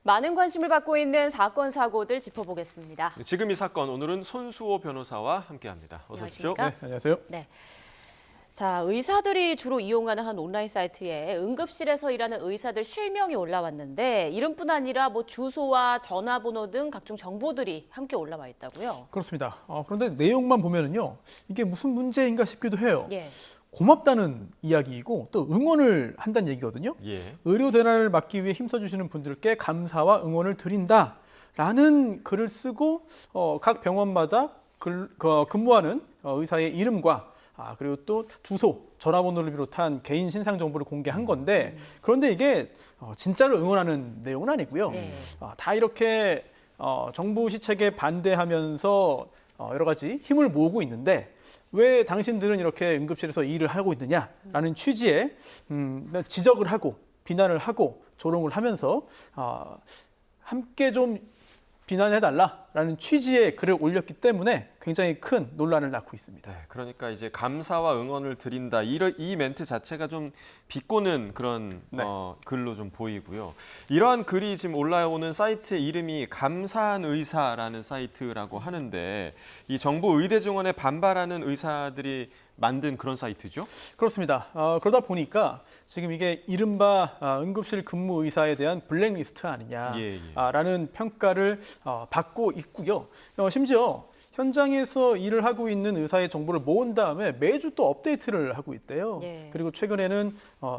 많은 관심을 받고 있는 사건, 사고들 짚어보겠습니다. 지금 이 사건, 오늘은 손수호 변호사와 함께합니다. 어서 오십시오. 안녕하십니까? 네, 안녕하세요. 네. 자, 의사들이 주로 이용하는 한 온라인 사이트에 응급실에서 일하는 의사들 실명이 올라왔는데 이름뿐 아니라 주소와 전화번호 등 각종 정보들이 함께 올라와 있다고요? 그렇습니다. 그런데 내용만 보면은요, 이게 무슨 문제인가 싶기도 해요. 예. 고맙다는 이야기이고 또 응원을 한다는 얘기거든요. 예. 의료 대란을 막기 위해 힘써주시는 분들께 감사와 응원을 드린다라는 글을 쓰고 각 병원마다 근무하는 의사의 이름과 그리고 또 주소, 전화번호를 비롯한 개인 신상 정보를 공개한 건데 그런데 이게 진짜로 응원하는 내용은 아니고요. 네. 다 이렇게 정부 시책에 반대하면서 여러 가지 힘을 모으고 있는데 왜 당신들은 이렇게 응급실에서 일을 하고 있느냐라는 취지의 지적을 하고 비난을 하고 조롱을 하면서 함께 좀 비난해달라라는 취지의 글을 올렸기 때문에 굉장히 큰 논란을 낳고 있습니다. 네, 그러니까 이제 감사와 응원을 드린다. 이 멘트 자체가 좀 비꼬는 그런 네. 글로 좀 보이고요. 이러한 글이 지금 올라오는 사이트의 이름이 감사한 의사라는 사이트라고 하는데 이 정부 의대 증원에 반발하는 의사들이 만든 그런 사이트죠? 그렇습니다. 그러다 보니까 지금 이게 이른바 응급실 근무 의사에 대한 블랙리스트 아니냐라는 평가를 받고 있고요. 심지어 현장에서 일을 하고 있는 의사의 정보를 모은 다음에 매주 또 업데이트를 하고 있대요. 예. 그리고 최근에는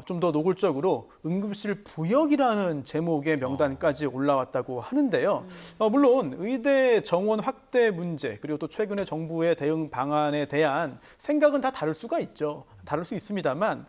좀 더 노골적으로 응급실 부역이라는 제목의 명단까지 올라왔다고 하는데요. 물론 의대 정원 확대 문제 그리고 또 최근에 정부의 대응 방안에 대한 생각은 다 다를 수가 있죠. 다를 수 있습니다만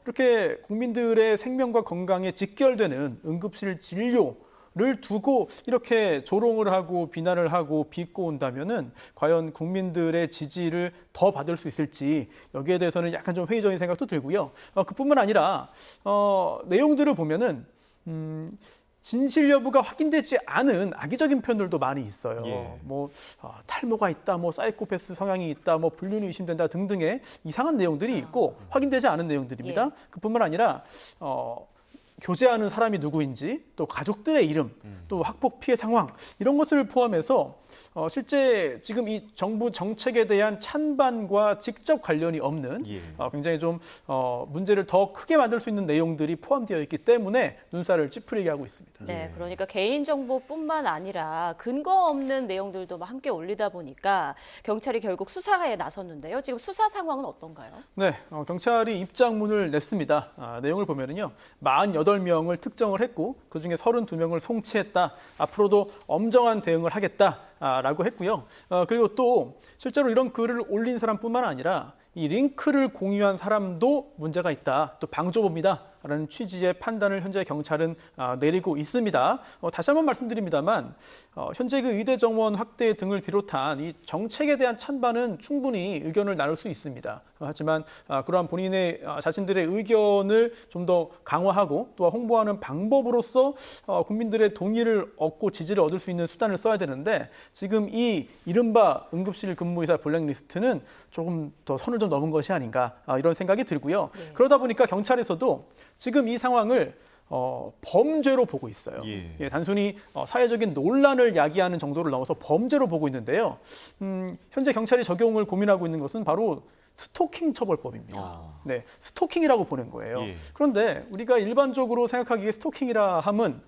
이렇게 국민들의 생명과 건강에 직결되는 응급실 진료를 두고 이렇게 조롱을 하고 비난을 하고 비꼬온다면은 과연 국민들의 지지를 더 받을 수 있을지 여기에 대해서는 약간 좀 회의적인 생각도 들고요. 그뿐만 아니라 내용들을 보면은 진실 여부가 확인되지 않은 악의적인 표현들도 많이 있어요. 예. 탈모가 있다, 사이코패스 성향이 있다, 불륜이 의심된다 등등의 이상한 내용들이 있고 확인되지 않은 내용들입니다. 예. 그뿐만 아니라 교제하는 사람이 누구인지 또 가족들의 이름 또 학폭 피해 상황 이런 것을 포함해서 실제 지금 이 정부 정책에 대한 찬반과 직접 관련이 없는 예. 굉장히 좀 문제를 더 크게 만들 수 있는 내용들이 포함되어 있기 때문에 눈살을 찌푸리게 하고 있습니다. 네, 그러니까 개인정보뿐만 아니라 근거 없는 내용들도 함께 올리다 보니까 경찰이 결국 수사에 나섰는데요. 지금 수사 상황은 어떤가요? 네, 경찰이 입장문을 냈습니다. 내용을 보면은요, 48명을 특정을 했고 그중에 32명을 송치했다. 앞으로도 엄정한 대응을 하겠다라고 했고요. 그리고 또 실제로 이런 글을 올린 사람뿐만 아니라 이 링크를 공유한 사람도 문제가 있다. 또 방조범이다라는 취지의 판단을 현재 경찰은 내리고 있습니다. 다시 한번 말씀드립니다만 현재 그 의대 정원 확대 등을 비롯한 이 정책에 대한 찬반은 충분히 의견을 나눌 수 있습니다. 하지만 그러한 본인의 자신들의 의견을 좀 더 강화하고 또 홍보하는 방법으로서 국민들의 동의를 얻고 지지를 얻을 수 있는 수단을 써야 되는데 지금 이 이른바 응급실 근무의사 블랙리스트는 조금 더 선을 좀 넘은 것이 아닌가 이런 생각이 들고요. 네. 그러다 보니까 경찰에서도 지금 이 상황을 범죄로 보고 있어요. 예. 단순히 사회적인 논란을 야기하는 정도를 넘어서 범죄로 보고 있는데요. 현재 경찰이 적용을 고민하고 있는 것은 바로 스토킹 처벌법입니다. 네, 스토킹이라고 보는 거예요. 예. 그런데 우리가 일반적으로 생각하기에 스토킹이라 함은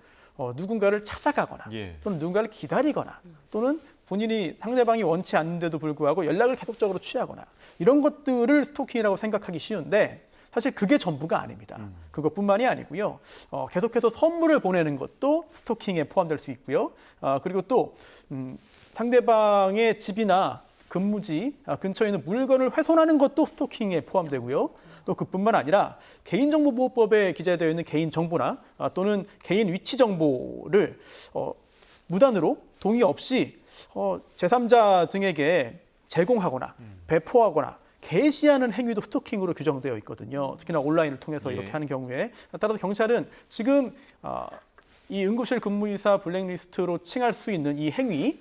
누군가를 찾아가거나 예. 또는 누군가를 기다리거나 또는 본인이 상대방이 원치 않는데도 불구하고 연락을 계속적으로 취하거나 이런 것들을 스토킹이라고 생각하기 쉬운데 사실 그게 전부가 아닙니다. 그것뿐만이 아니고요. 계속해서 선물을 보내는 것도 스토킹에 포함될 수 있고요. 그리고 또 상대방의 집이나 근무지 근처에 있는 물건을 훼손하는 것도 스토킹에 포함되고요. 또 그뿐만 아니라 개인정보보호법에 기재되어 있는 개인정보나 또는 개인 위치 정보를 무단으로 동의 없이 제3자 등에게 제공하거나 배포하거나 게시하는 행위도 스토킹으로 규정되어 있거든요. 특히나 온라인을 통해서 이렇게 하는 경우에 따라서 경찰은 지금 이 응급실 근무의사 블랙리스트로 칭할 수 있는 이 행위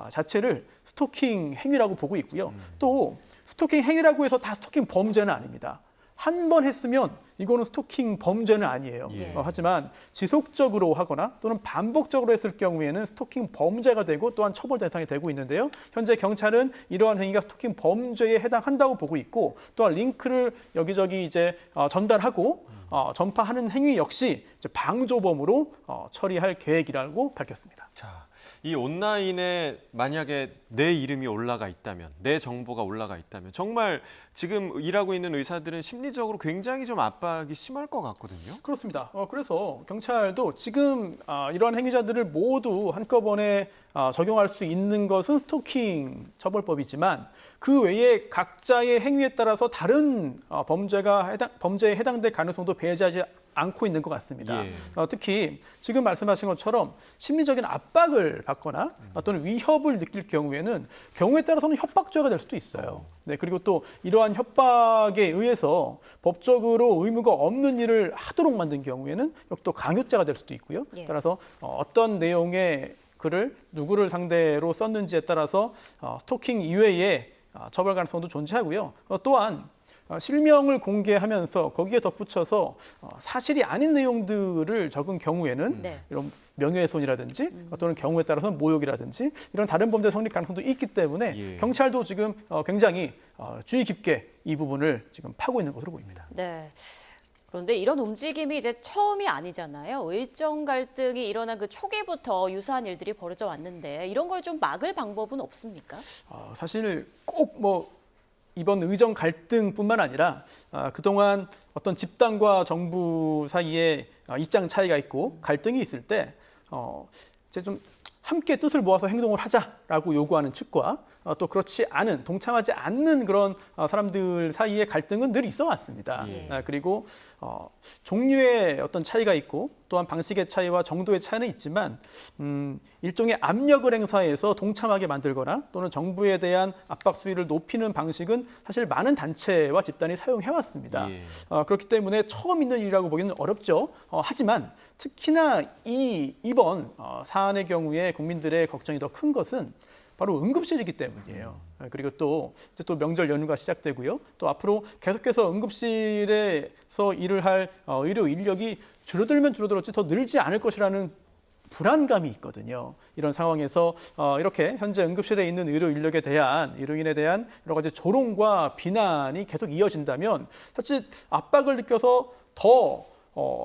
자체를 스토킹 행위라고 보고 있고요. 또 스토킹 행위라고 해서 다 스토킹 범죄는 아닙니다. 한 번 했으면 이거는 스토킹 범죄는 아니에요. 예. 하지만 지속적으로 하거나 또는 반복적으로 했을 경우에는 스토킹 범죄가 되고 또한 처벌 대상이 되고 있는데요. 현재 경찰은 이러한 행위가 스토킹 범죄에 해당한다고 보고 있고 또한 링크를 여기저기 이제 전달하고 전파하는 행위 역시 이제 방조범으로 처리할 계획이라고 밝혔습니다. 자, 이 온라인에 만약에 내 이름이 올라가 있다면, 내 정보가 올라가 있다면 정말 지금 일하고 있는 의사들은 심리적으로 굉장히 좀 압박이 심할 것 같거든요. 그렇습니다. 그래서 경찰도 지금 이러한 행위자들을 모두 한꺼번에 적용할 수 있는 것은 스토킹 처벌법이지만 그 외에 각자의 행위에 따라서 다른 범죄에 해당될 가능성도 배제하지 않고 있는 것 같습니다. 예. 특히 지금 말씀하신 것처럼 심리적인 압박을 받거나 또는 위협을 느낄 경우에는 경우에 따라서는 협박죄가 될 수도 있어요. 네, 그리고 또 이러한 협박에 의해서 법적으로 의무가 없는 일을 하도록 만든 경우에는 또 강요죄가 될 수도 있고요. 예. 따라서 어떤 내용의 글을 누구를 상대로 썼는지에 따라서 스토킹 이외에 처벌 가능성도 존재하고요. 또한 실명을 공개하면서 거기에 덧붙여서 사실이 아닌 내용들을 적은 경우에는 네. 이런 명예훼손이라든지 또는 경우에 따라서는 모욕이라든지 이런 다른 범죄 성립 가능성도 있기 때문에 예. 경찰도 지금 굉장히 주의 깊게 이 부분을 지금 파고 있는 것으로 보입니다. 네. 그런데 이런 움직임이 이제 처음이 아니잖아요. 의정 갈등이 일어난 그 초기부터 유사한 일들이 벌어져 왔는데 이런 걸 좀 막을 방법은 없습니까? 사실 꼭 이번 의정 갈등뿐만 아니라 그동안 어떤 집단과 정부 사이에 입장 차이가 있고 갈등이 있을 때 이제 좀 함께 뜻을 모아서 행동을 하자라고 요구하는 측과 또 그렇지 않은 동참하지 않는 그런 사람들 사이의 갈등은 늘 있어 왔습니다. 예. 그리고 종류의 어떤 차이가 있고 또한 방식의 차이와 정도의 차이는 있지만 일종의 압력을 행사해서 동참하게 만들거나 또는 정부에 대한 압박 수위를 높이는 방식은 사실 많은 단체와 집단이 사용해 왔습니다. 예. 그렇기 때문에 처음 있는 일이라고 보기는 어렵죠. 하지만 특히나 이번 사안의 경우에 국민들의 걱정이 더 큰 것은 바로 응급실이기 때문이에요. 그리고 또 명절 연휴가 시작되고요. 또 앞으로 계속해서 응급실에서 일을 할 의료 인력이 줄어들면 줄어들었지 더 늘지 않을 것이라는 불안감이 있거든요. 이런 상황에서 이렇게 현재 응급실에 있는 의료인에 대한 여러 가지 조롱과 비난이 계속 이어진다면 사실 압박을 느껴서 더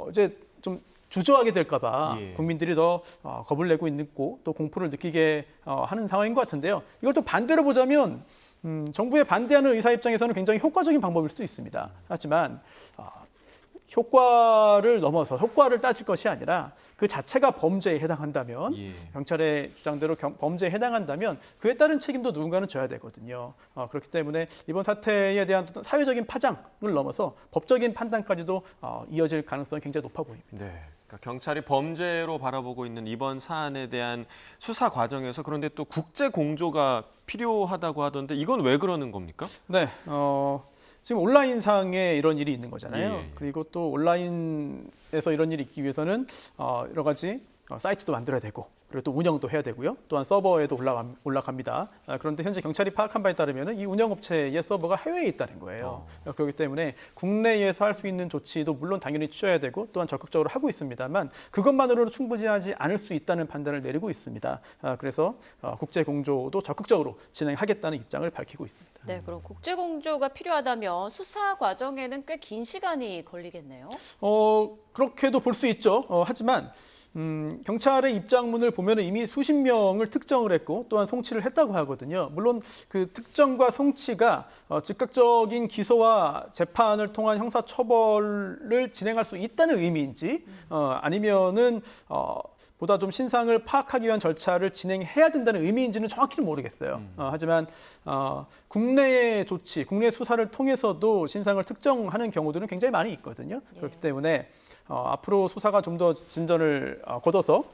이제 좀 주저하게 될까봐 예. 국민들이 더 겁을 내고 있고 또 공포를 느끼게 하는 상황인 것 같은데요. 이걸 또 반대로 보자면 정부에 반대하는 의사 입장에서는 굉장히 효과적인 방법일 수도 있습니다. 하지만 효과를 넘어서 효과를 따질 것이 아니라 그 자체가 범죄에 해당한다면 예. 경찰의 주장대로 범죄에 해당한다면 그에 따른 책임도 누군가는 져야 되거든요. 그렇기 때문에 이번 사태에 대한 어떤 사회적인 파장을 넘어서 법적인 판단까지도 이어질 가능성이 굉장히 높아 보입니다. 네. 그러니까 경찰이 범죄로 바라보고 있는 이번 사안에 대한 수사 과정에서 그런데 또 국제 공조가 필요하다고 하던데 이건 왜 그러는 겁니까? 네, 지금 온라인상에 이런 일이 있는 거잖아요. 예. 그리고 또 온라인에서 이런 일이 있기 위해서는 여러 가지 사이트도 만들어야 되고 그리고 또 운영도 해야 되고요. 또한 서버에도 올라갑니다. 그런데 현재 경찰이 파악한 바에 따르면 이 운영업체의 서버가 해외에 있다는 거예요. 그렇기 때문에 국내에서 할 수 있는 조치도 물론 당연히 취해야 되고 또한 적극적으로 하고 있습니다만 그것만으로는 충분하지 않을 수 있다는 판단을 내리고 있습니다. 그래서 국제 공조도 적극적으로 진행하겠다는 입장을 밝히고 있습니다. 네, 그럼 국제 공조가 필요하다면 수사 과정에는 꽤 긴 시간이 걸리겠네요. 그렇게도 볼 수 있죠. 하지만 경찰의 입장문을 보면 이미 수십 명을 특정을 했고 또한 송치를 했다고 하거든요. 물론 그 특정과 송치가 즉각적인 기소와 재판을 통한 형사처벌을 진행할 수 있다는 의미인지 아니면은 보다 좀 신상을 파악하기 위한 절차를 진행해야 된다는 의미인지는 정확히는 모르겠어요. 하지만 국내의 조치, 국내 수사를 통해서도 신상을 특정하는 경우들은 굉장히 많이 있거든요. 그렇기 때문에 앞으로 수사가 좀 더 진전을 거둬서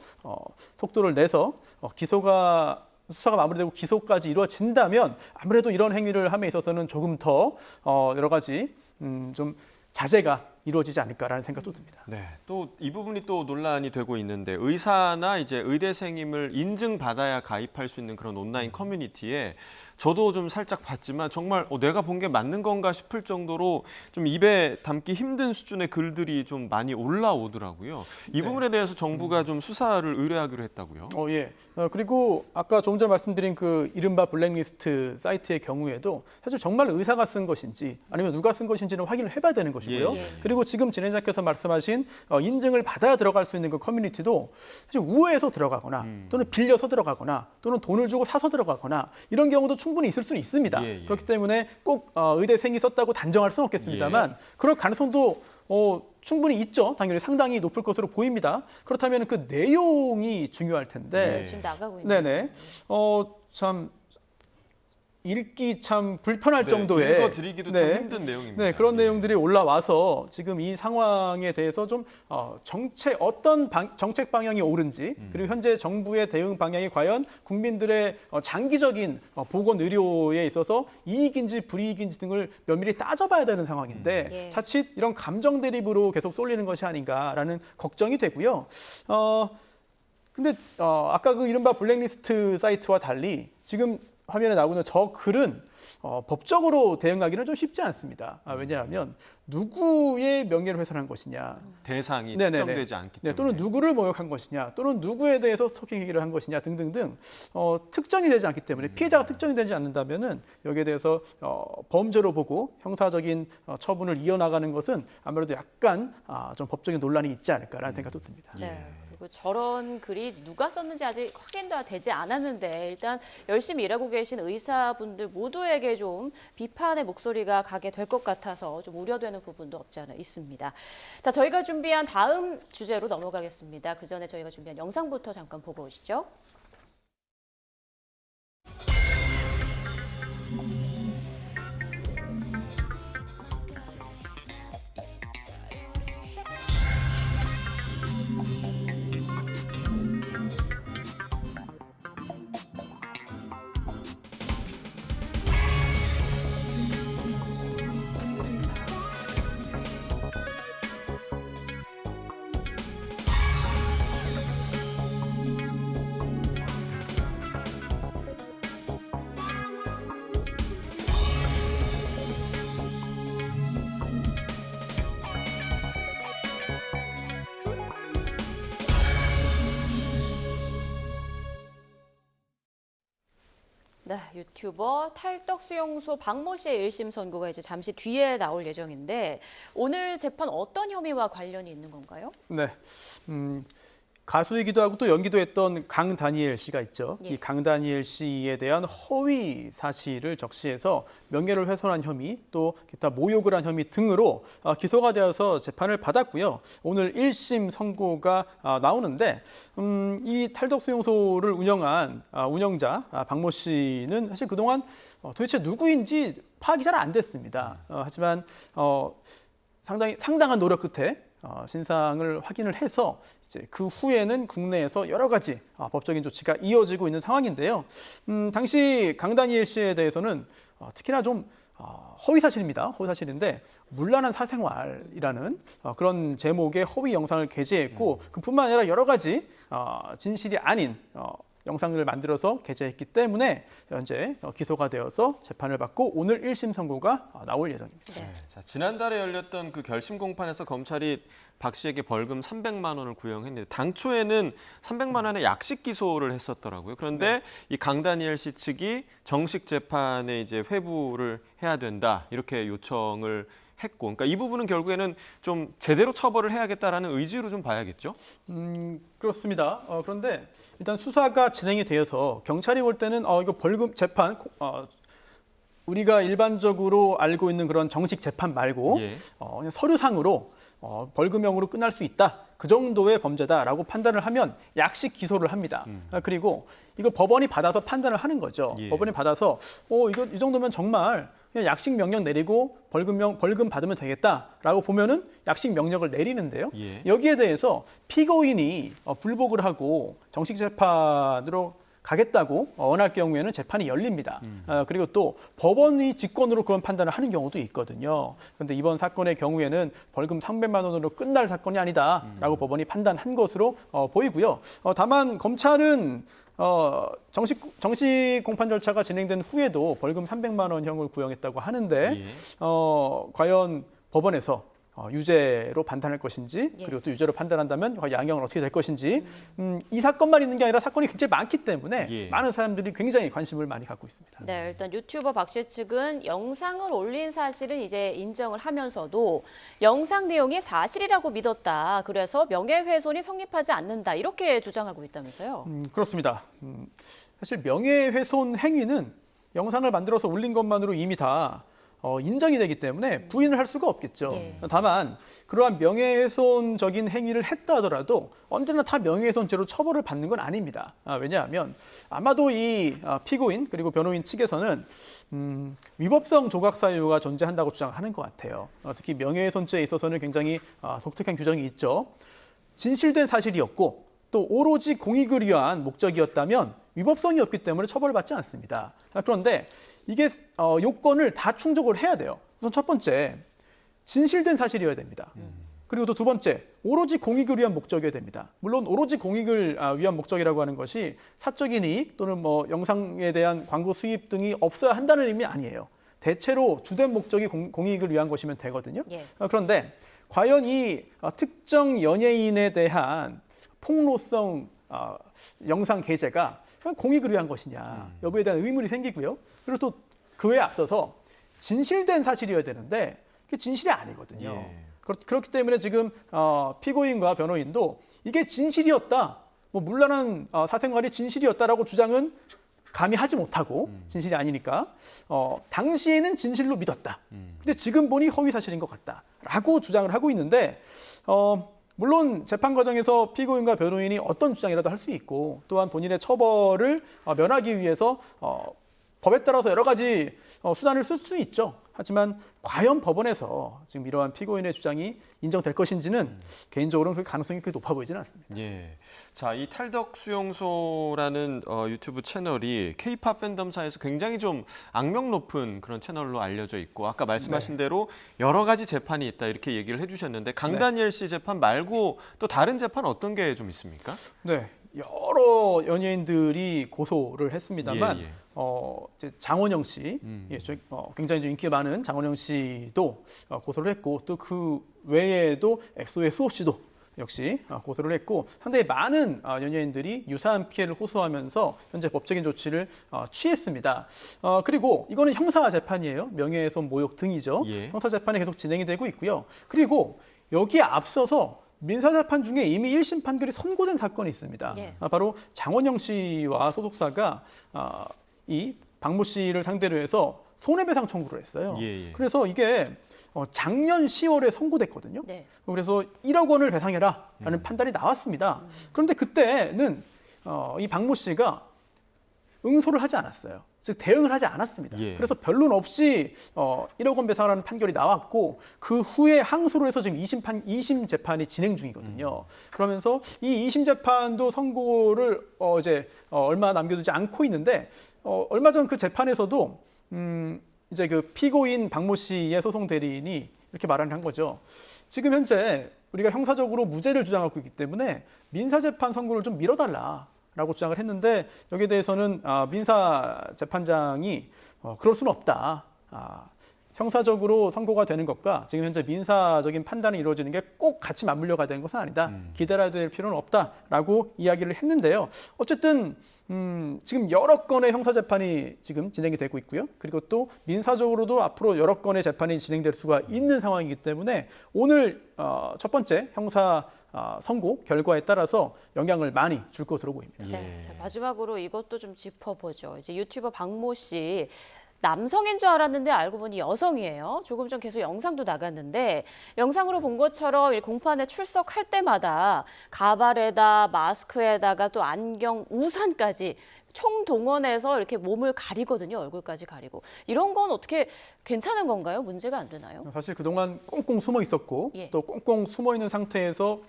속도를 내서 수사가 마무리되고 기소까지 이루어진다면 아무래도 이런 행위를 함에 있어서는 조금 더 여러 가지 좀 자제가 이루어지지 않을까라는 생각도 듭니다. 네, 또 이 부분이 또 논란이 되고 있는데 의사나 이제 의대생임을 인증받아야 가입할 수 있는 그런 온라인 커뮤니티에 저도 좀 살짝 봤지만 정말 내가 본 게 맞는 건가 싶을 정도로 좀 입에 담기 힘든 수준의 글들이 좀 많이 올라오더라고요. 이 부분에 대해서 정부가 좀 수사를 의뢰하기로 했다고요. 예. 그리고 아까 조금 전에 말씀드린 그 이른바 블랙리스트 사이트의 경우에도 사실 정말 의사가 쓴 것인지 아니면 누가 쓴 것인지는 확인을 해봐야 되는 것이고요. 예. 그리고 지금 진행자께서 말씀하신 인증을 받아야 들어갈 수 있는 그 커뮤니티도 사실 우회해서 들어가거나 또는 빌려서 들어가거나 또는 돈을 주고 사서 들어가거나 이런 경우도 충분히 있을 수는 있습니다. 그렇기 때문에 꼭 의대생이 썼다고 단정할 수는 없겠습니다만 그럴 가능성도 충분히 있죠. 당연히 상당히 높을 것으로 보입니다. 그렇다면 그 내용이 중요할 텐데. 지금 나가고 있는. 네네. 참 읽기 참 불편할 네, 정도의 읽어드리기도 참 힘든 내용입니다. 네, 그런 예. 내용들이 올라와서 지금 이 상황에 대해서 좀 어떤 정책 방향이 옳은지 그리고 현재 정부의 대응 방향이 과연 국민들의 장기적인 보건 의료에 있어서 이익인지 불이익인지 등을 면밀히 따져봐야 되는 상황인데 예. 자칫 이런 감정 대립으로 계속 쏠리는 것이 아닌가라는 걱정이 되고요. 근데 아까 그 이른바 블랙리스트 사이트와 달리 지금 화면에 나오는 저 글은 법적으로 대응하기는 좀 쉽지 않습니다. 왜냐하면 누구의 명예를 훼손한 것이냐, 대상이 네네네. 특정되지 않기 때문에. 또는 누구를 모욕한 것이냐, 또는 누구에 대해서 스토킹 행위를 한 것이냐 등등등 특정이 되지 않기 때문에 피해자가 특정이 되지 않는다면은 여기에 대해서 범죄로 보고 형사적인 처분을 이어나가는 것은 아무래도 약간 좀 법적인 논란이 있지 않을까라는 생각도 듭니다. 네. 그리고 저런 글이 누가 썼는지 아직 확인도 되지 않았는데 일단 열심히 일하고 계신 의사분들 모두에게 좀 비판의 목소리가 가게 될 것 같아서 좀 우려되는 부분도 없지 않아 있습니다. 자, 저희가 준비한 다음 주제로 넘어가겠습니다. 그 전에 저희가 준비한 영상부터 잠깐 보고 오시죠. 네, 유튜버 탈덕수용소 박모 씨의 1심 선고가 이제 잠시 뒤에 나올 예정인데 오늘 재판 어떤 혐의와 관련이 있는 건가요? 네. 가수이기도 하고 또 연기도 했던 강다니엘 씨가 있죠. 예. 이 강다니엘 씨에 대한 허위 사실을 적시해서 명예를 훼손한 혐의 또 기타 모욕을 한 혐의 등으로 기소가 되어서 재판을 받았고요. 오늘 1심 선고가 나오는데 이 탈덕수용소를 운영한 운영자 박모 씨는 사실 그동안 도대체 누구인지 파악이 잘 안 됐습니다. 하지만 상당한 노력 끝에 신상을 확인을 해서 이제 그 후에는 국내에서 여러 가지 법적인 조치가 이어지고 있는 상황인데요. 당시 강다니엘 씨에 대해서는 특히나 좀 허위 사실입니다. 허위 사실인데 문란한 사생활이라는 그런 제목의 허위 영상을 게재했고 그뿐만 아니라 여러 가지 진실이 아닌 영상을 만들어서 게재했기 때문에 현재 기소가 되어서 재판을 받고 오늘 1심 선고가 나올 예정입니다. 네. 자, 지난달에 열렸던 그 결심 공판에서 검찰이 박 씨에게 벌금 300만 원을 구형했는데 당초에는 300만 원의 약식 기소를 했었더라고요. 그런데 이 강다니엘 씨 측이 정식 재판에 이제 회부를 해야 된다 이렇게 요청을 했고, 그러니까 이 부분은 결국에는 좀 제대로 처벌을 해야겠다라는 의지로 좀 봐야겠죠. 그렇습니다. 그런데 일단 수사가 진행이 되어서 경찰이 볼 때는 이거 벌금 재판 우리가 일반적으로 알고 있는 그런 정식 재판 말고 예. 그냥 서류상으로 벌금형으로 끝날 수 있다. 그 정도의 범죄다라고 판단을 하면 약식 기소를 합니다. 그리고 이거 법원이 받아서 판단을 하는 거죠. 예. 법원이 받아서 이거 이 정도면 정말 그냥 약식 명령 내리고 벌금 받으면 되겠다라고 보면은 약식 명령을 내리는데요. 예. 여기에 대해서 피고인이 불복을 하고 정식 재판으로 가겠다고 언할 경우에는 재판이 열립니다. 그리고 또 법원이 직권으로 그런 판단을 하는 경우도 있거든요. 그런데 이번 사건의 경우에는 벌금 300만 원으로 끝날 사건이 아니다라고 법원이 판단한 것으로 보이고요. 다만 검찰은 정식 공판 절차가 진행된 후에도 벌금 300만 원형을 구형했다고 하는데 예. 과연 법원에서 유죄로 판단할 것인지 예. 그리고 또 유죄로 판단한다면 양형은 어떻게 될 것인지 이 사건만 있는 게 아니라 사건이 굉장히 많기 때문에 예. 많은 사람들이 굉장히 관심을 많이 갖고 있습니다. 네, 일단 유튜버 박 씨 측은 영상을 올린 사실은 이제 인정을 하면서도 영상 내용이 사실이라고 믿었다. 그래서 명예훼손이 성립하지 않는다. 이렇게 주장하고 있다면서요. 그렇습니다. 사실 명예훼손 행위는 영상을 만들어서 올린 것만으로 이미 다 인정이 되기 때문에 부인을 할 수가 없겠죠. 예. 다만 그러한 명예훼손적인 행위를 했다 하더라도 언제나 다 명예훼손죄로 처벌을 받는 건 아닙니다. 왜냐하면 아마도 이 피고인 그리고 변호인 측에서는 위법성 조각 사유가 존재한다고 주장하는 것 같아요. 특히 명예훼손죄에 있어서는 굉장히 독특한 규정이 있죠. 진실된 사실이었고 또 오로지 공익을 위한 목적이었다면 위법성이 없기 때문에 처벌받지 않습니다. 그런데 이게 요건을 다 충족을 해야 돼요. 우선 첫 번째, 진실된 사실이어야 됩니다. 그리고 또 두 번째, 오로지 공익을 위한 목적이어야 됩니다. 물론 오로지 공익을 위한 목적이라고 하는 것이 사적인 이익 또는 뭐 영상에 대한 광고 수입 등이 없어야 한다는 의미 아니에요. 대체로 주된 목적이 공익을 위한 것이면 되거든요. 예. 그런데 과연 이 특정 연예인에 대한 폭로성 영상 게재가 공익을 위한 것이냐 여부에 대한 의문이 생기고요. 그리고 또 그에 앞서서 진실된 사실이어야 되는데 그게 진실이 아니거든요. 예. 그렇기 때문에 지금 피고인과 변호인도 이게 진실이었다, 뭐 물란한 사생활이 진실이었다라고 주장은 감히 하지 못하고 진실이 아니니까 당시에는 진실로 믿었다. 근데 지금 보니 허위 사실인 것 같다라고 주장을 하고 있는데 물론 재판 과정에서 피고인과 변호인이 어떤 주장이라도 할 수 있고 또한 본인의 처벌을 면하기 위해서 법에 따라서 여러 가지 수단을 쓸 수 있죠. 하지만 과연 법원에서 지금 이러한 피고인의 주장이 인정될 것인지는 개인적으로는 그 가능성이 그렇게 높아 보이지는 않습니다. 예. 자, 이 탈덕 수용소라는 유튜브 채널이 K-팝 팬덤사에서 굉장히 좀 악명 높은 그런 채널로 알려져 있고 아까 말씀하신 대로 여러 가지 재판이 있다 이렇게 얘기를 해주셨는데 강다니엘 씨 재판 말고 또 다른 재판 어떤 게 좀 있습니까? 네, 여러 연예인들이 고소를 했습니다만 예, 예. 이제 장원영 씨, 굉장히 좀 인기가 많은 장원영 씨도 고소를 했고 또 그 외에도 엑소의 수호 씨도 역시 고소를 했고 상당히 많은 연예인들이 유사한 피해를 호소하면서 현재 법적인 조치를 취했습니다. 그리고 이거는 형사 재판이에요. 명예훼손, 모욕 등이죠. 예. 형사 재판이 계속 진행이 되고 있고요. 그리고 여기에 앞서서 민사재판 중에 이미 1심 판결이 선고된 사건이 있습니다. 예. 바로 장원영 씨와 소속사가 이 박모 씨를 상대로 해서 손해배상 청구를 했어요. 예, 예. 그래서 이게 작년 10월에 선고됐거든요. 네. 그래서 1억 원을 배상해라라는 판단이 나왔습니다. 그런데 그때는 이 박모 씨가 응소를 하지 않았어요. 즉 대응을 하지 않았습니다. 예. 그래서 변론 없이 1억 원 배상하라는 판결이 나왔고 그 후에 항소를 해서 지금 2심 재판이 진행 중이거든요. 그러면서 이 2심 재판도 선고를 이제 얼마 남겨두지 않고 있는데 얼마 전 그 재판에서도 이제 그 피고인 박모 씨의 소송 대리인이 이렇게 말을 한 거죠. 지금 현재 우리가 형사적으로 무죄를 주장하고 있기 때문에 민사재판 선고를 좀 미뤄달라라고 주장을 했는데 여기에 대해서는 민사재판장이 그럴 수는 없다. 형사적으로 선고가 되는 것과 지금 현재 민사적인 판단이 이루어지는 게 꼭 같이 맞물려 가야 되는 것은 아니다. 기다려야 될 필요는 없다라고 이야기를 했는데요. 어쨌든 지금 여러 건의 형사재판이 지금 진행이 되고 있고요. 그리고 또 민사적으로도 앞으로 여러 건의 재판이 진행될 수가 있는 상황이기 때문에 오늘 첫 번째 형사 선고 결과에 따라서 영향을 많이 줄 것으로 보입니다. 네, 자, 마지막으로 이것도 좀 짚어보죠. 이제 유튜버 박모 씨 남성인 줄 알았는데 알고 보니 여성이에요. 조금 전 계속 영상도 나갔는데 영상으로 본 것처럼 이 공판에 출석할 때마다 가발에다 마스크에다가 또 안경, 우산까지 총동원해서 이렇게 몸을 가리거든요. 얼굴까지 가리고. 이런 건 어떻게 괜찮은 건가요? 문제가 안 되나요? 사실 그동안 꽁꽁 숨어 있었고 예. 또 꽁꽁 숨어 있는 상태에서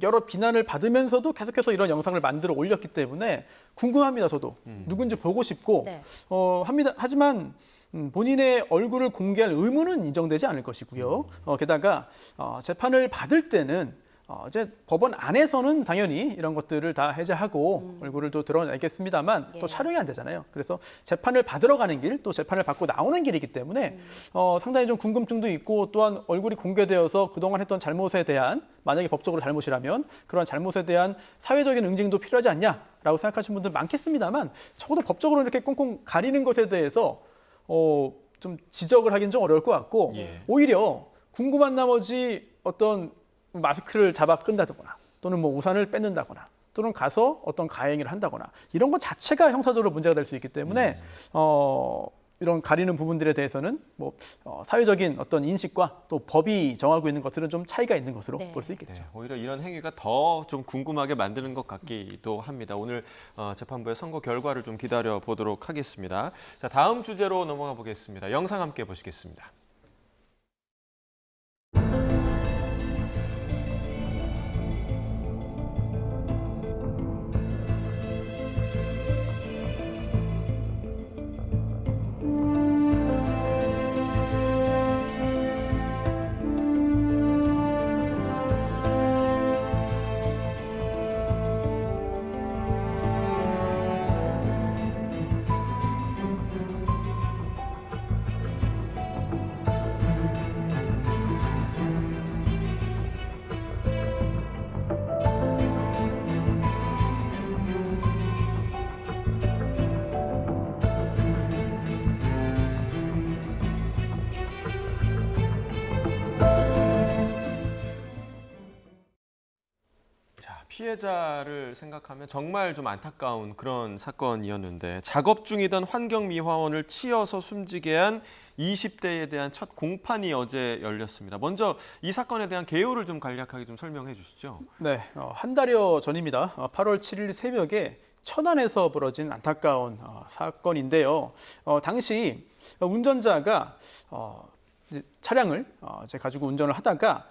여러 비난을 받으면서도 계속해서 이런 영상을 만들어 올렸기 때문에 궁금합니다. 저도 누군지 보고 싶고 네. 합니다. 하지만 본인의 얼굴을 공개할 의무는 인정되지 않을 것이고요. 게다가 재판을 받을 때는 이제 법원 안에서는 당연히 이런 것들을 다 해제하고 얼굴을 또 드러내겠습니다만 예. 또 촬영이 안 되잖아요. 그래서 재판을 받으러 가는 길, 또 재판을 받고 나오는 길이기 때문에 상당히 좀 궁금증도 있고 또한 얼굴이 공개되어서 그동안 했던 잘못에 대한 만약에 법적으로 잘못이라면 그런 잘못에 대한 사회적인 응징도 필요하지 않냐라고 생각하시는 분들 많겠습니다만 적어도 법적으로 이렇게 꽁꽁 가리는 것에 대해서 좀 지적을 하기는 좀 어려울 것 같고 예. 오히려 궁금한 나머지 어떤 마스크를 잡아 끈다거나 또는 뭐 우산을 뺏는다거나 또는 가서 어떤 가해행위를 한다거나 이런 것 자체가 형사적으로 문제가 될 수 있기 때문에 이런 가리는 부분들에 대해서는 뭐 사회적인 어떤 인식과 또 법이 정하고 있는 것들은 좀 차이가 있는 것으로 네. 볼 수 있겠죠. 네, 오히려 이런 행위가 더 좀 궁금하게 만드는 것 같기도 합니다. 오늘 재판부의 선고 결과를 좀 기다려 보도록 하겠습니다. 자, 다음 주제로 넘어가 보겠습니다. 영상 함께 보시겠습니다. 피해자를 생각하면 정말 좀 안타까운 그런 사건이었는데 작업 중이던 환경미화원을 치여서 숨지게 한 20대에 대한 첫 공판이 어제 열렸습니다. 먼저 이 사건에 대한 개요를 좀 간략하게 좀 설명해 주시죠. 네, 한 달여 전입니다. 8월 7일 새벽에 천안에서 벌어진 안타까운 사건인데요. 당시 운전자가 이제 차량을 이제 가지고 운전을 하다가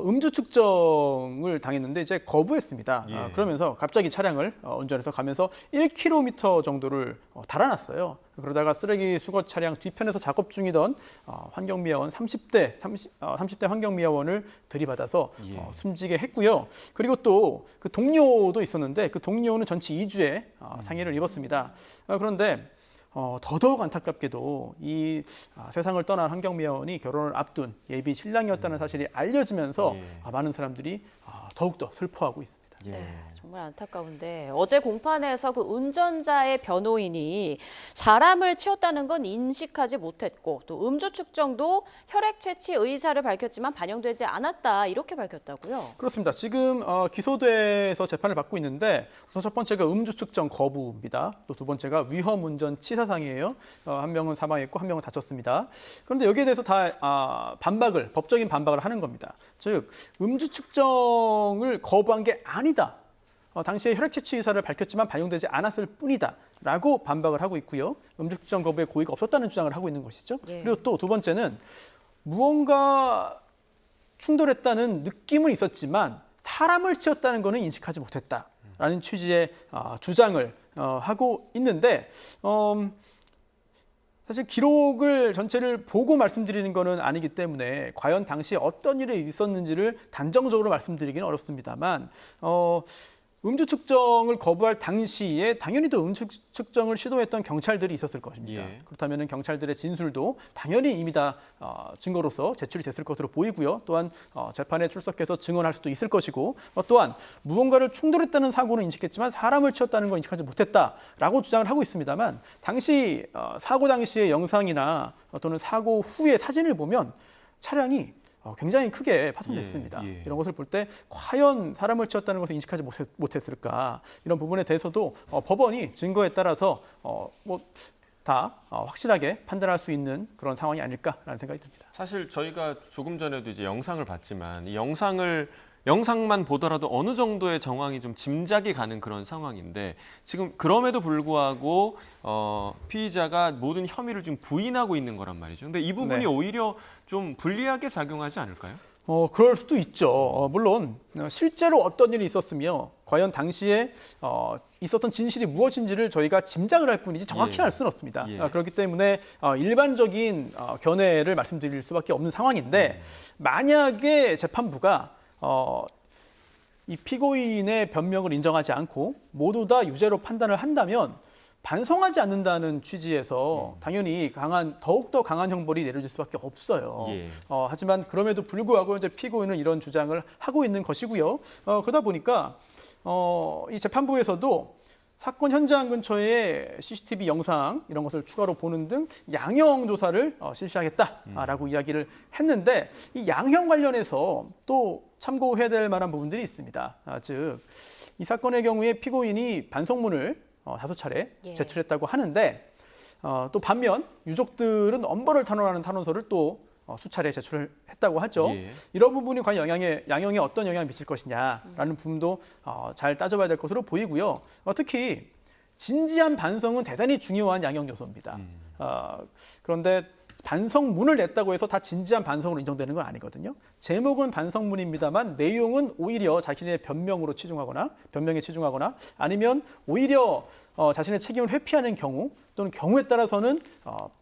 음주 측정을 당했는데 이제 거부했습니다. 예. 그러면서 갑자기 차량을 운전해서 가면서 1km 정도를 달아났어요. 그러다가 쓰레기 수거 차량 뒤편에서 작업 중이던 환경미화원 30대 환경미화원을 들이받아서 예. 숨지게 했고요. 그리고 또 그 동료도 있었는데 그 동료는 전치 2주의 상해를 입었습니다. 그런데 더더욱 안타깝게도 이 세상을 떠난 환경미화원이 결혼을 앞둔 예비 신랑이었다는 사실이 알려지면서 예. 많은 사람들이 더욱더 슬퍼하고 있습니다. 예. 네, 정말 안타까운데 어제 공판에서 그 운전자의 변호인이 사람을 치웠다는 건 인식하지 못했고 또 음주 측정도 혈액 채취 의사를 밝혔지만 반영되지 않았다 이렇게 밝혔다고요? 그렇습니다. 지금 기소돼서 재판을 받고 있는데 우선 첫 번째가 음주 측정 거부입니다. 또 두 번째가 위험 운전 치사상이에요. 한 명은 사망했고 한 명은 다쳤습니다. 그런데 여기에 대해서 다 법적인 반박을 하는 겁니다. 즉 음주 측정을 거부한 게 아니다. 당시에 혈액 채취 의사를 밝혔지만 반영되지 않았을 뿐이다라고 반박을 하고 있고요. 음주 측정 거부에 고의가 없었다는 주장을 하고 있는 것이죠. 예. 그리고 또 두 번째는 무언가 충돌했다는 느낌은 있었지만 사람을 치었다는 것은 인식하지 못했다라는 취지의 주장을 하고 있는데 사실 기록을 전체를 보고 말씀드리는 것은 아니기 때문에 과연 당시 어떤 일이 있었는지를 단정적으로 말씀드리기는 어렵습니다만 음주 측정을 거부할 당시에 당연히 또 음주 측정을 시도했던 경찰들이 있었을 것입니다. 예. 그렇다면 경찰들의 진술도 당연히 이미 다 증거로서 제출이 됐을 것으로 보이고요. 또한 재판에 출석해서 증언할 수도 있을 것이고 또한 무언가를 충돌했다는 사고는 인식했지만 사람을 치었다는 건 인식하지 못했다라고 주장을 하고 있습니다만 당시 사고 당시의 영상이나 또는 사고 후의 사진을 보면 차량이 굉장히 크게 파손됐습니다. 예, 예. 이런 것을 볼 때 과연 사람을 치었다는 것을 인식하지 못했을까 이런 부분에 대해서도 법원이 증거에 따라서 다 확실하게 판단할 수 있는 그런 상황이 아닐까라는 생각이 듭니다. 사실 저희가 조금 전에도 이제 영상을 봤지만 이 영상만 보더라도 어느 정도의 정황이 좀 짐작이 가는 그런 상황인데 지금 그럼에도 불구하고 피의자가 모든 혐의를 지금 부인하고 있는 거란 말이죠. 근데 이 부분이 네. 오히려 좀 불리하게 작용하지 않을까요? 그럴 수도 있죠. 물론 실제로 어떤 일이 있었으며 과연 당시에 있었던 진실이 무엇인지를 저희가 짐작을 할 뿐이지 정확히 예. 알 수는 없습니다. 예. 그렇기 때문에 일반적인 견해를 말씀드릴 수밖에 없는 상황인데 만약에 재판부가 이 피고인의 변명을 인정하지 않고 모두 다 유죄로 판단을 한다면 반성하지 않는다는 취지에서 당연히 더욱더 강한 형벌이 내려질 수밖에 없어요. 예. 하지만 그럼에도 불구하고 이제 피고인은 이런 주장을 하고 있는 것이고요. 그러다 보니까 이 재판부에서도 사건 현장 근처에 CCTV 영상 이런 것을 추가로 보는 등 양형 조사를 실시하겠다라고 이야기를 했는데 이 양형 관련해서 또 참고해야 될 만한 부분들이 있습니다. 즉, 이 사건의 경우에 피고인이 반성문을 5차례 예. 제출했다고 하는데 또 반면 유족들은 엄벌을 탄원하는 탄원서를 또 수차례 제출을 했다고 하죠. 예. 이런 부분이 과연 양형에 어떤 영향을 미칠 것이냐라는 부분도 잘 따져봐야 될 것으로 보이고요. 특히 진지한 반성은 대단히 중요한 양형 요소입니다. 그런데 반성문을 냈다고 해서 다 진지한 반성으로 인정되는 건 아니거든요. 제목은 반성문입니다만 내용은 오히려 자신의 변명에 치중하거나 아니면 오히려 자신의 책임을 회피하는 경우 또는 경우에 따라서는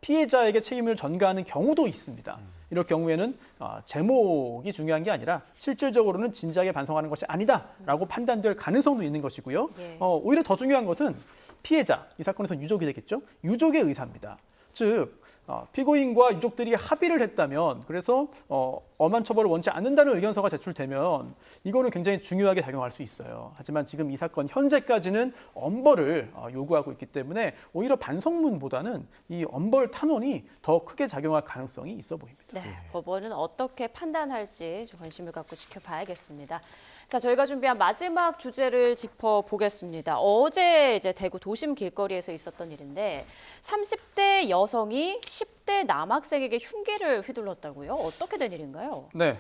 피해자에게 책임을 전가하는 경우도 있습니다. 이럴 경우에는 제목이 중요한 게 아니라 실질적으로는 진지하게 반성하는 것이 아니다라고 판단될 가능성도 있는 것이고요. 예. 오히려 더 중요한 것은 피해자, 이 사건에서 유족이 되겠죠. 유족의 의사입니다. 즉 피고인과 유족들이 합의를 했다면 그래서 엄한 처벌을 원치 않는다는 의견서가 제출되면 이거는 굉장히 중요하게 작용할 수 있어요. 하지만 지금 이 사건 현재까지는 엄벌을 요구하고 있기 때문에 오히려 반성문보다는 이 엄벌 탄원이 더 크게 작용할 가능성이 있어 보입니다. 네, 법원은 어떻게 판단할지 좀 관심을 갖고 지켜봐야겠습니다. 자, 저희가 준비한 마지막 주제를 짚어보겠습니다. 어제 이제 대구 도심 길거리에서 있었던 일인데 30대 여성이 10대 남학생에게 흉기를 휘둘렀다고요? 어떻게 된 일인가요? 네,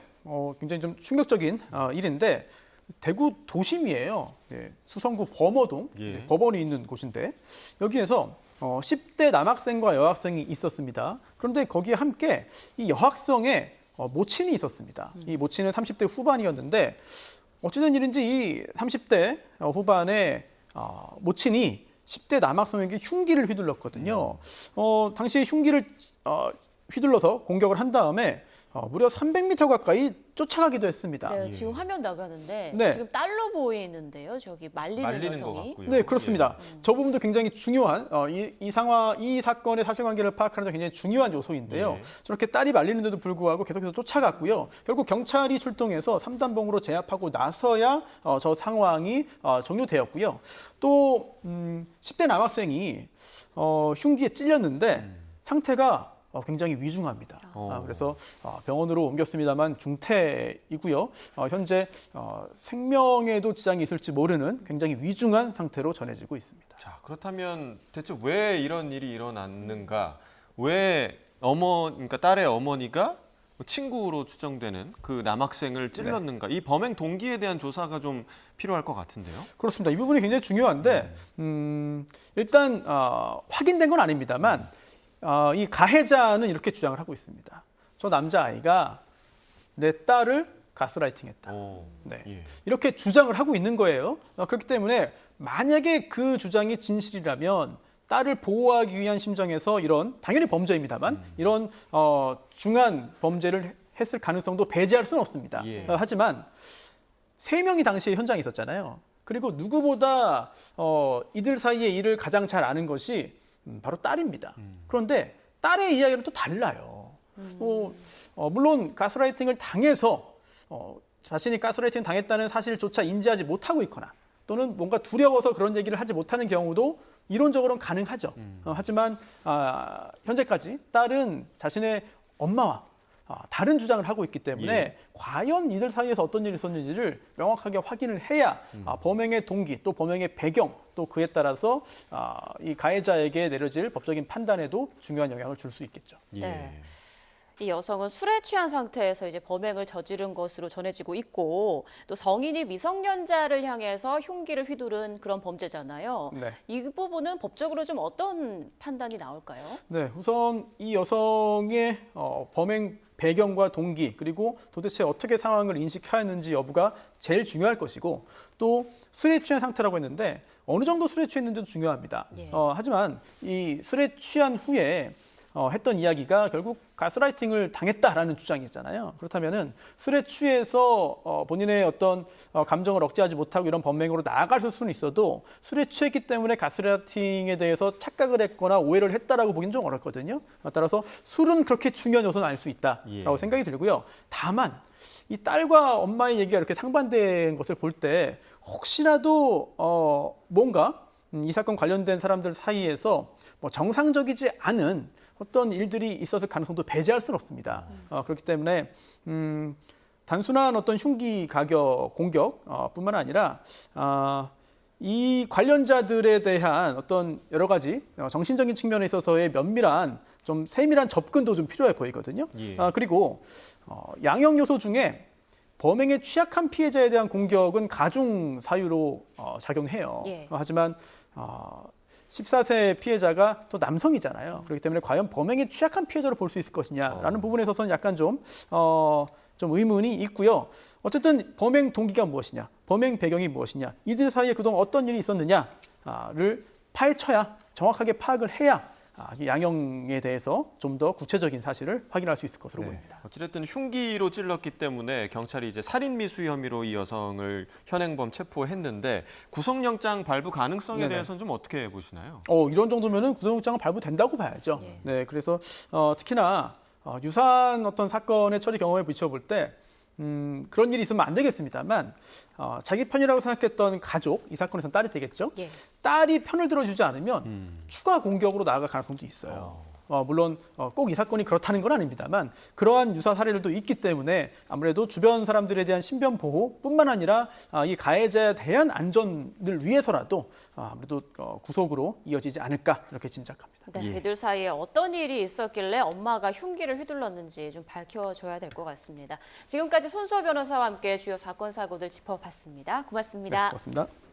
굉장히 좀 충격적인 일인데 대구 도심이에요. 네, 수성구 범어동 예. 법원이 있는 곳인데 여기에서 10대 남학생과 여학생이 있었습니다. 그런데 거기에 함께 이 여학생의 모친이 있었습니다. 이 모친은 30대 후반이었는데 어찌된 일인지 이 30대 후반의 모친이 10대 남학생에게 흉기를 휘둘렀거든요. 당시에 흉기를 휘둘러서 공격을 한 다음에 무려 300m 가까이 쫓아가기도 했습니다. 네, 지금 화면 나가는데 네. 지금 딸로 보이는데요. 저기 말리는 것 여성이. 같고요. 네, 그렇습니다. 저 부분도 굉장히 중요한 이 사건의 사실관계를 파악하는 데 굉장히 중요한 요소인데요. 예. 저렇게 딸이 말리는데도 불구하고 계속해서 쫓아갔고요. 결국 경찰이 출동해서 삼단봉으로 제압하고 나서야 저 상황이 종료되었고요. 또 10대 남학생이 흉기에 찔렸는데 상태가 굉장히 위중합니다. 그래서 병원으로 옮겼습니다만 중태이고요. 현재 생명에도 지장이 있을지 모르는 굉장히 위중한 상태로 전해지고 있습니다. 자, 그렇다면 대체 왜 이런 일이 일어났는가? 왜 그러니까 딸의 어머니가 친구로 추정되는 그 남학생을 찔렀는가? 이 범행 동기에 대한 조사가 좀 필요할 것 같은데요. 그렇습니다. 이 부분이 굉장히 중요한데 일단 확인된 건 아닙니다만 이 가해자는 이렇게 주장을 하고 있습니다. 저 남자아이가 내 딸을 가스라이팅했다. 네. 예. 이렇게 주장을 하고 있는 거예요. 그렇기 때문에 만약에 그 주장이 진실이라면 딸을 보호하기 위한 심정에서 당연히 범죄입니다만 이런 중한 범죄를 했을 가능성도 배제할 수는 없습니다. 예. 하지만 3명이 당시에 현장에 있었잖아요. 그리고 누구보다 이들 사이의 일을 가장 잘 아는 것이 바로 딸입니다. 그런데 딸의 이야기는 또 달라요. 물론 가스라이팅을 당해서 자신이 가스라이팅 당했다는 사실조차 인지하지 못하고 있거나 또는 뭔가 두려워서 그런 얘기를 하지 못하는 경우도 이론적으로는 가능하죠. 하지만 현재까지 딸은 자신의 엄마와 다른 주장을 하고 있기 때문에 예. 과연 이들 사이에서 어떤 일이 있었는지를 명확하게 확인을 해야 범행의 동기 또 범행의 배경 또 그에 따라서 이 가해자에게 내려질 법적인 판단에도 중요한 영향을 줄 수 있겠죠. 예. 네. 이 여성은 술에 취한 상태에서 이제 범행을 저지른 것으로 전해지고 있고 또 성인이 미성년자를 향해서 흉기를 휘두른 그런 범죄잖아요. 네. 이 부분은 법적으로 좀 어떤 판단이 나올까요? 네, 우선 이 여성의 범행 배경과 동기 그리고 도대체 어떻게 상황을 인식하였는지 여부가 제일 중요할 것이고 또 술에 취한 상태라고 했는데 어느 정도 술에 취했는지도 중요합니다. 예. 하지만 이 술에 취한 후에 했던 이야기가 결국 가스라이팅을 당했다라는 주장이잖아요. 그렇다면은 술에 취해서 본인의 어떤 감정을 억제하지 못하고 이런 범행으로 나아갈 수는 있어도 술에 취했기 때문에 가스라이팅에 대해서 착각을 했거나 오해를 했다라고 보기는 좀 어렵거든요. 따라서 술은 그렇게 중요한 요소는 알 수 있다라고 예. 생각이 들고요. 다만 이 딸과 엄마의 얘기가 이렇게 상반된 것을 볼 때 혹시라도 뭔가 이 사건 관련된 사람들 사이에서 뭐 정상적이지 않은 어떤 일들이 있었을 가능성도 배제할 수는 없습니다. 그렇기 때문에 단순한 어떤 흉기 가격, 공격 뿐만 아니라 이 관련자들에 대한 어떤 여러 가지 정신적인 측면에 있어서의 면밀한 좀 세밀한 접근도 좀 필요해 보이거든요. 예. 그리고 양형 요소 중에 범행에 취약한 피해자에 대한 공격은 가중 사유로 작용해요. 예. 하지만 14세 피해자가 또 남성이잖아요. 그렇기 때문에 과연 범행에 취약한 피해자로 볼 수 있을 것이냐라는 부분에 있어서는 약간 좀 의문이 있고요. 어쨌든 범행 동기가 무엇이냐, 범행 배경이 무엇이냐, 이들 사이에 그동안 어떤 일이 있었느냐를 파헤쳐야 정확하게 파악을 해야 이 양형에 대해서 좀 더 구체적인 사실을 확인할 수 있을 것으로 보입니다. 어찌됐든 흉기로 찔렀기 때문에 경찰이 이제 살인 미수 혐의로 이 여성을 현행범 체포했는데 구속영장 발부 가능성에 네네. 대해서는 좀 어떻게 보시나요? 이런 정도면은 구속영장은 발부된다고 봐야죠. 예. 네, 그래서 특히나 유사한 어떤 사건의 처리 경험에 비춰볼 때 그런 일이 있으면 안 되겠습니다만 자기 편이라고 생각했던 가족, 이 사건에서는 딸이 되겠죠. 예. 딸이 편을 들어주지 않으면 추가 공격으로 나아갈 가능성도 있어요. 물론 꼭 이 사건이 그렇다는 건 아닙니다만 그러한 유사 사례들도 있기 때문에 아무래도 주변 사람들에 대한 신변 보호뿐만 아니라 이 가해자에 대한 안전을 위해서라도 아무래도 구속으로 이어지지 않을까 이렇게 짐작합니다. 네, 예. 이들 사이에 어떤 일이 있었길래 엄마가 흉기를 휘둘렀는지 좀 밝혀줘야 될 것 같습니다. 지금까지 손수호 변호사와 함께 주요 사건 사고들 짚어봤습니다. 고맙습니다. 네, 고맙습니다.